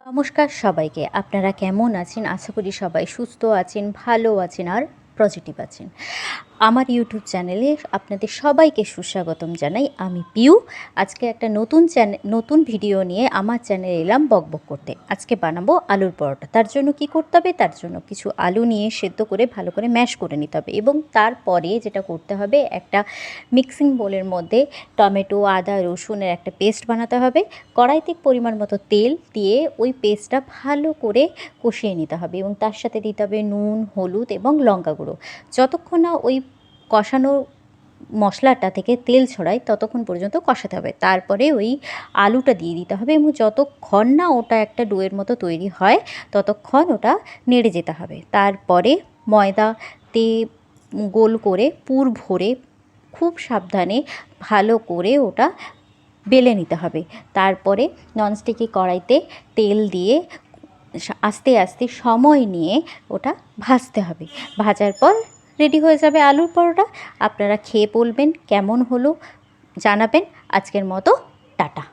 নমস্কার সবাইকে। আপনারা কেমন আছেন? আশা করি সবাই সুস্থ আছেন, ভালো আছেন আর পজিটিভ আছেন। আমার ইউটিউব চ্যানেলে আপনাদের সবাইকে সুস্বাগতম জানাই। আমি পিউ। আজকে একটা নতুন ভিডিও নিয়ে আমার চ্যানেলে এলাম বকবক করতে। আজকে বানাবো আলুর পরোটা। তার জন্য কি করতে হবে? তার জন্য কিছু আলু নিয়ে সেদ্ধ করে ভালো করে ম্যাশ করে নিতে হবে এবং তারপরে যেটা করতে হবে, একটা মিক্সিং বোলের মধ্যে টমেটো, আদা, রসুনের একটা পেস্ট বানাতে হবে। কড়াইতে পরিমাণ মতো তেল দিয়ে ওই পেস্টটা ভালো করে কষিয়ে নিতে হবে এবং তার সাথে দিতে হবে নুন, হলুদ এবং লঙ্কা গুঁড়ো। যতক্ষণ না ওই কষানো মশলাটা থেকে তেল ছড়ায় ততক্ষণ পর্যন্ত কষাতে হবে। তারপরে ওই আলুটা দিয়ে দিতে হবে এবং যতক্ষণ না ওটা একটা ডোয়ের মতো তৈরি হয় ততক্ষণ ওটা নেড়ে যেতে হবে। তারপরে ময়দাতে গোল করে পুর ভরে খুব সাবধানে ভালো করে ওটা বেলে নিতে হবে। তারপরে ননস্টিকি কড়াইতে তেল দিয়ে আস্তে আস্তে সময় নিয়ে ওটা ভাজতে হবে। ভাজার পর রেডি হয়ে যাবে আলুর পরোটা। আপনারা খেয়ে বলবেন কেমন হলো, জানাবেন। আজকের মতো টাটা।